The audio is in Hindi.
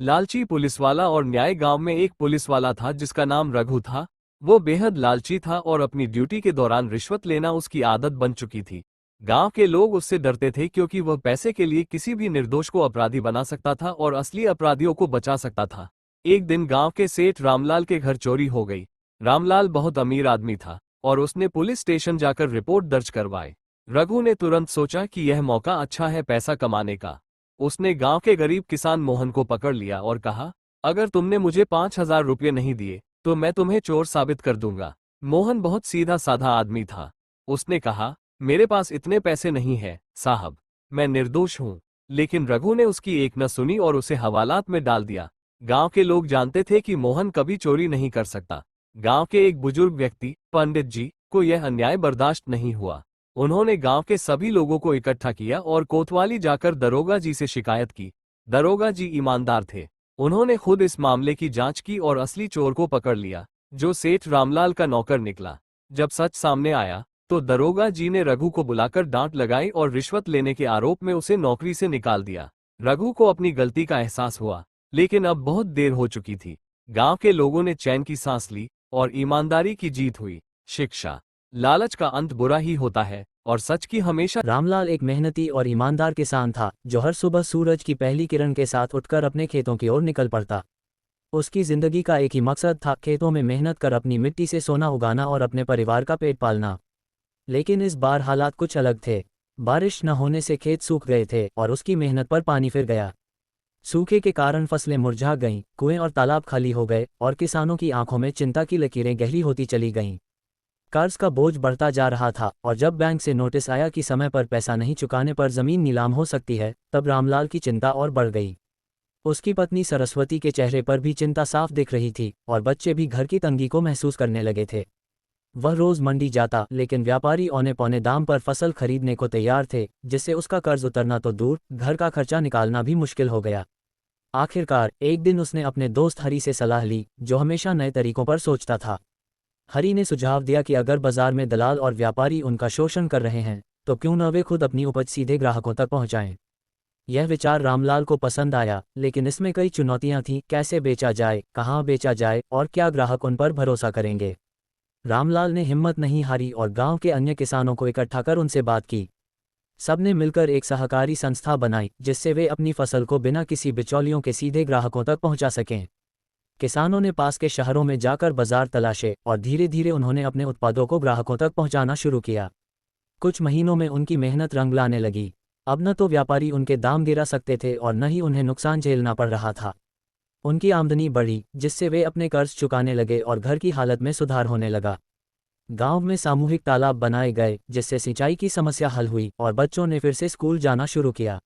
लालची पुलिसवाला और न्याय। गांव में एक पुलिसवाला था जिसका नाम रघु था। वो बेहद लालची था और अपनी ड्यूटी के दौरान रिश्वत लेना उसकी आदत बन चुकी थी। गांव के लोग उससे डरते थे क्योंकि वह पैसे के लिए किसी भी निर्दोष को अपराधी बना सकता था और असली अपराधियों को बचा सकता था। एक दिन गांव के सेठ रामलाल के घर चोरी हो गई। रामलाल बहुत अमीर आदमी था और उसने पुलिस स्टेशन जाकर रिपोर्ट दर्ज करवाई। रघु ने तुरंत सोचा कि यह मौका अच्छा है पैसा कमाने का। उसने गांव के गरीब किसान मोहन को पकड़ लिया और कहा, अगर तुमने मुझे 5,000 रुपये नहीं दिए तो मैं तुम्हें चोर साबित कर दूंगा। मोहन बहुत सीधा साधा आदमी था। उसने कहा, मेरे पास इतने पैसे नहीं है साहब, मैं निर्दोष हूं। लेकिन रघु ने उसकी एक न सुनी और उसे हवालात में डाल दिया। गांव के लोग जानते थे कि मोहन कभी चोरी नहीं कर सकता। गांव के एक बुजुर्ग व्यक्ति पंडित जी को यह अन्याय बर्दाश्त नहीं हुआ। उन्होंने गांव के सभी लोगों को इकट्ठा किया और कोतवाली जाकर दरोगा जी से शिकायत की। दरोगा जी ईमानदार थे। उन्होंने खुद इस मामले की जांच की और असली चोर को पकड़ लिया, जो सेठ रामलाल का नौकर निकला। जब सच सामने आया तो दरोगा जी ने रघु को बुलाकर डांट लगाई और रिश्वत लेने के आरोप में उसे नौकरी से निकाल दिया। रघु को अपनी गलती का एहसास हुआ, लेकिन अब बहुत देर हो चुकी थी। गांव के लोगों ने चैन की सांस ली और ईमानदारी की जीत हुई। शिक्षा, लालच का अंत बुरा ही होता है और सच की हमेशा। रामलाल एक मेहनती और ईमानदार किसान था जो हर सुबह सूरज की पहली किरण के साथ उठकर अपने खेतों की ओर निकल पड़ता। उसकी जिंदगी का एक ही मकसद था, खेतों में मेहनत कर अपनी मिट्टी से सोना उगाना और अपने परिवार का पेट पालना। लेकिन इस बार हालात कुछ अलग थे। बारिश न होने से खेत सूख गए थे और उसकी मेहनत पर पानी फिर गया। सूखे के कारण फसलें मुरझा गईं, कुएं और तालाब खाली हो गए और किसानों की आंखों में चिंता की लकीरें गहरी होती चली गईं। कर्ज का बोझ बढ़ता जा रहा था और जब बैंक से नोटिस आया कि समय पर पैसा नहीं चुकाने पर जमीन नीलाम हो सकती है, तब रामलाल की चिंता और बढ़ गई। उसकी पत्नी सरस्वती के चेहरे पर भी चिंता साफ दिख रही थी और बच्चे भी घर की तंगी को महसूस करने लगे थे। वह रोज मंडी जाता, लेकिन व्यापारी औने पौने दाम पर फसल खरीदने को तैयार थे, जिससे उसका कर्ज उतरना तो दूर, घर का खर्चा निकालना भी मुश्किल हो गया। आखिरकार एक दिन उसने अपने दोस्त हरी से सलाह ली, जो हमेशा नए तरीकों पर सोचता था। हरी ने सुझाव दिया कि अगर बाजार में दलाल और व्यापारी उनका शोषण कर रहे हैं, तो क्यों न वे खुद अपनी उपज सीधे ग्राहकों तक पहुंचाएं। यह विचार रामलाल को पसंद आया, लेकिन इसमें कई चुनौतियां थीं। कैसे बेचा जाए, कहां बेचा जाए और क्या ग्राहक उन पर भरोसा करेंगे। रामलाल ने हिम्मत नहीं हारी और गांव के अन्य किसानों को इकट्ठा कर उनसे बात की। सबने मिलकर एक सहकारी संस्था बनाई, जिससे वे अपनी फसल को बिना किसी बिचौलियों के सीधे ग्राहकों तक पहुंचा सकें। किसानों ने पास के शहरों में जाकर बाजार तलाशे और धीरे धीरे उन्होंने अपने उत्पादों को ग्राहकों तक पहुंचाना शुरू किया। कुछ महीनों में उनकी मेहनत रंग लाने लगी। अब न तो व्यापारी उनके दाम गिरा सकते थे और न ही उन्हें नुकसान झेलना पड़ रहा था। उनकी आमदनी बढ़ी, जिससे वे अपने कर्ज चुकाने लगे और घर की हालत में सुधार होने लगा। गांव में सामूहिक तालाब बनाए गए, जिससे सिंचाई की समस्या हल हुई और बच्चों ने फिर से स्कूल जाना शुरू किया।